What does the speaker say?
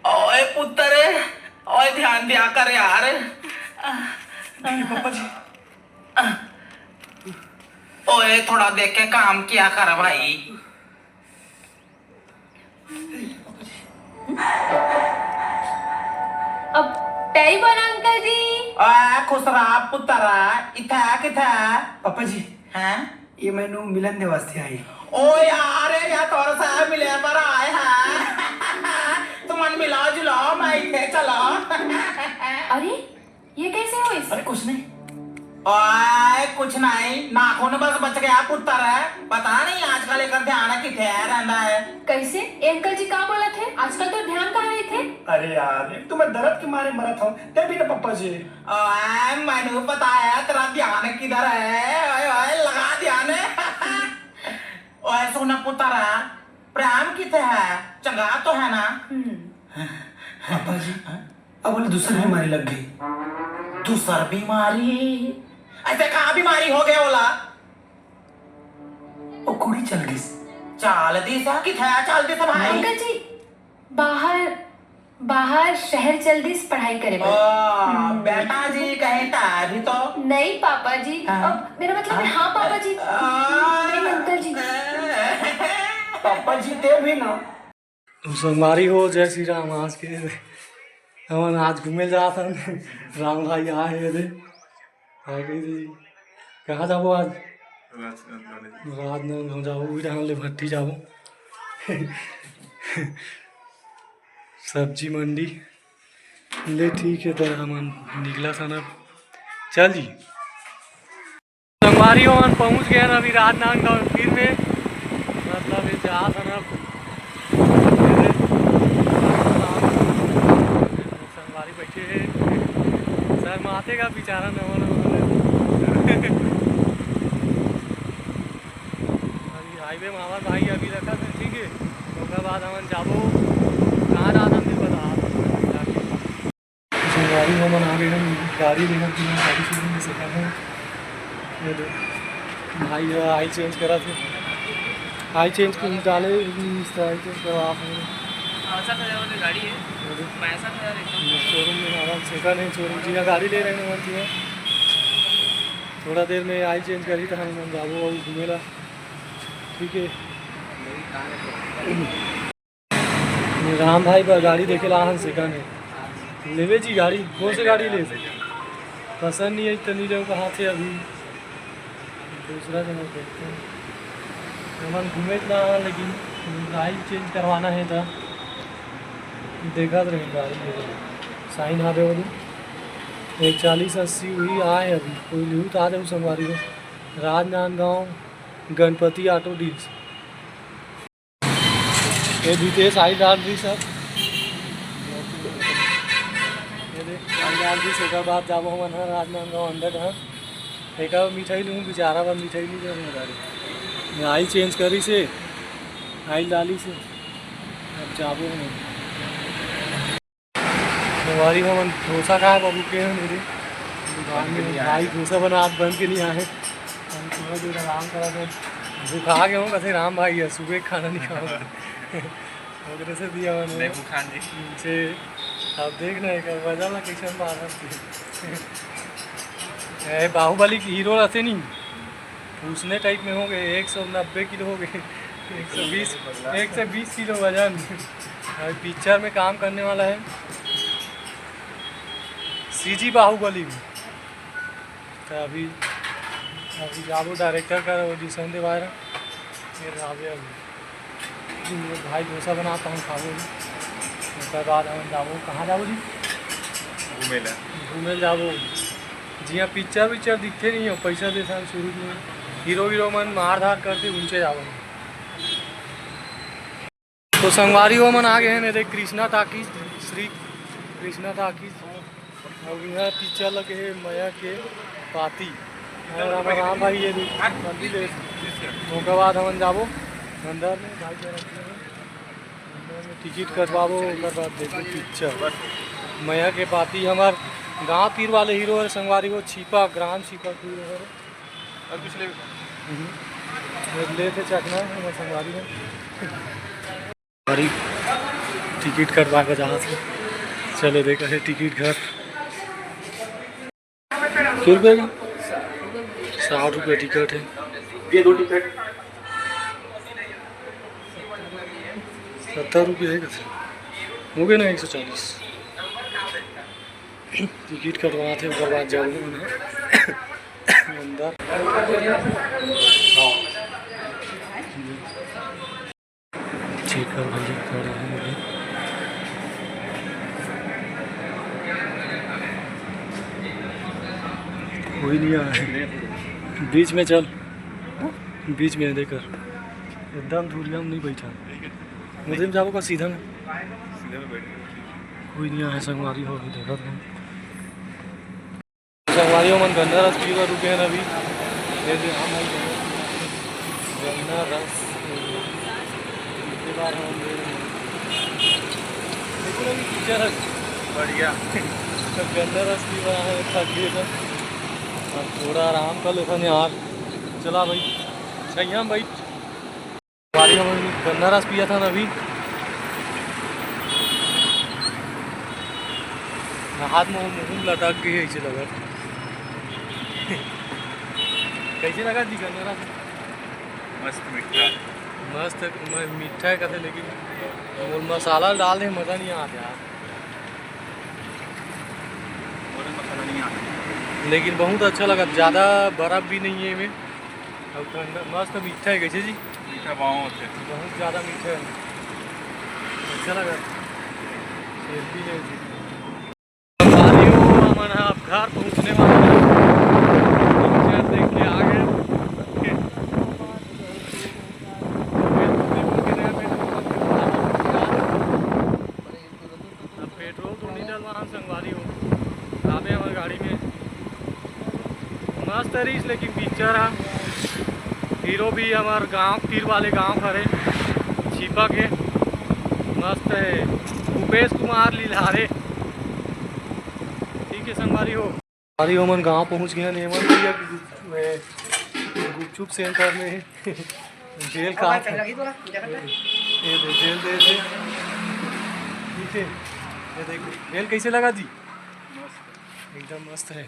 ओए पुत्र, ओए ध्यान दिया कर यार। पापा जी। ओए थोड़ा देख के काम किया कर भाई। अब पैरी बोला अंकल जी। ओए खुश रहा पुत्र, इथा किथा पापा जी, हैं? ये मैनू मिलन दे वास्ते आई। ओ यार या तोर से मिले पर आए हैं। तुमन मिला जुलाओ मैं इथे चला। अरे ये कैसे हुई? अरे कुछ नहीं। ओए कुछ नहीं, नाखून बस बच गया पुत्र है। पता नहीं आजकल एक ध्यान किथे रहता है। कैसे? ए अंकल जी कहाँ बोला थे? आजकल तो ध्यान कहाँ रहे थे? अरे यार, एक तो मैं दर्द के मारे मरा था, तभी ना पापा जी। ओए मैंने पता है तेरा ध्यान किधर है। ओए ओए लगा ध्यान। ओए सोना पुत्र, प्रेम किथे है? चंगा तो है ना? पापा जी, अब बोले दूसरी बीमारी लग गई। दूसर बीमारी? ऐसे कहाँ बीमारी हो गया ओला? वो कुड़ी चल गई। चाल दी सा किथे चाल दी सा भाई? अंकल जी बाहर बाहर शहर जल्दी से पढ़ाई करे ओ बेटा जी कहता अभी तो नहीं पापा जी। अब मेरा मतलब है हाँ पापा जी। नहीं अंकल जी। पापा जी ते भी ना। सोमवारी हो, जय श्री राम। आज के हम आज घूमे जा था राम भाई आए थे कहाँ जाबो आज? रात में जाबो ले भट्टी जाबो। सब्जी मंडी ले ठीक है। तो हम निकला था ना, चल जी। सोमवारी हो पहुँच गए ना अभी राजनांदगांव फिर में, मतलब जा था ना संगवारी बैठे सर माते का बेचारा न अभी हाईवे में हमारे भाई अभी रखा था, ठीक है। उसके बाद हम जाबो कहाँ जाना नहीं पता। संगवारी में मन आ गए हम गाड़ी लेना कि गाड़ी शुरू में से करना भाई आई चेंज करा थे। आई चेंज डाले आई चेंज करवा गाड़ी है शोरूम में आराम से का नहीं। शोरूम जी गाड़ी ले रहे हैं जी। थोड़ा देर में आई चेंज करी तो हम जाबो और घूमेला, ठीक है। राम भाई पर गाड़ी देखे ला हन से का नहीं लेवे जी गाड़ी। कौन सी गाड़ी ले पसंद नहीं है तो नहीं ले कहाँ थे अभी दूसरा जगह देखते हैं। हम घूमे ना, लेकिन गाड़ी चेंज करवाना है तो देखा तो रहे गाड़ी साइन आ दे बोलूँ 140-80 हुई आए अभी कोई लिहू तो आ जाऊँ संगवारी को। राजनांदगांव गणपति ऑटो डील्स ये रितेश आई डाल दी सर। ये देख आई डाल दी से बाद जाबो हम राजनांदगांव अंदर। हाँ एक मिठाई लूँ बेचारा बा मिठाई नहीं दे गाड़ी आई चेंज करी से आई डाली से अब जाबो नहीं। हमारी हम डोसा खाए बाबू के हैं मेरे दुकान में भाई डोसा बना आज बन के नहीं आए। हम थोड़ा देर आराम करा था, भूखा गए हूँ कैसे राम भाई है सुबह खाना नहीं खाऊंगा वगैरह से दिया मैंने से। अब देखना है वजह ना किचन में आ रहा बाहुबली की हीरो रहते नहीं उसने टाइप में हो गए 190 किलो हो गए 120 किलो वजन। पिक्चर में काम करने वाला है सीजी बाहुबली में। तो अभी जाबो डायरेक्टर का ऑडिशन दे रहा फिर आवे अभी भाई डोसा बनाता हूँ खाबो। उसके बाद हम जाबो कहाँ जाबो जी घूमे जाबो जी। हाँ पिक्चर दिखते नहीं हो पैसा देता शुरू में हीरो मन मार धार करते उनसे जाबो। तो संगवारी हो मन आ गए हैं देख कृष्णा टाकीज श्री कृष्णा टाकीज और यहाँ पिक्चर लगे है मया के पाती और हमारे राम भाई ये मंदिर है। उसके बाद हम जाबो अंदर में भाई अंदर में टिकट कटवाबो उसके बाद देखो पिक्चर मया के पाती हमार गांव तीर वाले हीरो है संगवारी को छिपा ग्राम छिपा तीर है और पिछले ले थे चकना है संगवारी में गाड़ी टिकट कटवा के जहाँ से चलो देखा है टिकट घर क्यों रुपये का 60 रुपये टिकट है ये 2 टिकट 70 रुपये है कैसे हो गए ना 140 टिकट कटवा थे उसके बाद जाऊँगा अंदर चेक कर भैया कर रहे हैं कोई नहीं आया है बीच में चल बीच में देकर एकदम धूलिया में नहीं बैठा मुझे जाओ का सीधा में कोई नहीं आया संगवारी हो देखा था संगवारी हो मन गन्ना रस पी रुके हैं अभी हम गन्ना रस बार हम टीचर बढ़िया गन्ना रस पी रहा है थक गए अब थोड़ा आराम कर लेता यार चला भाई सही हम भाई गाड़ी हम गन्ना रस पिया था ना अभी हाथ में मुँह लटक गई ऐसे लगा कैसे लगा जी गन्ना रस मस्त मीठा मस्त मीठा है कहते लेकिन वो मसाला डाल दे मज़ा नहीं आता यार और मसाला नहीं आता लेकिन बहुत अच्छा लगा ज़्यादा बर्फ़ भी नहीं है इसमें और ठंडा मस्त मीठा है कैसे जी मीठा बहुत है बहुत ज़्यादा मीठा है अच्छा लगा सेल्फी ले ली हमारा आप घर पहुँचने वाले हैं देख के आ गए अब पेट्रोल तो नहीं डलवा हम संगवारी हो आवे हमारी गाड़ी में मस्त है रीस लेकिन पिक्चर है हीरो भी हमारे गांव तीर वाले गांव खड़े छिपा के मस्त है भूपेश कुमार लीलारे ठीक है संगवारी हो संगवारी हो मन गाँव पहुँच गया नेमन भैया गुपचुप सेंटर में जेल का ये जेल दे थे ठीक है ये देखो जेल कैसे लगा जी एकदम मस्त है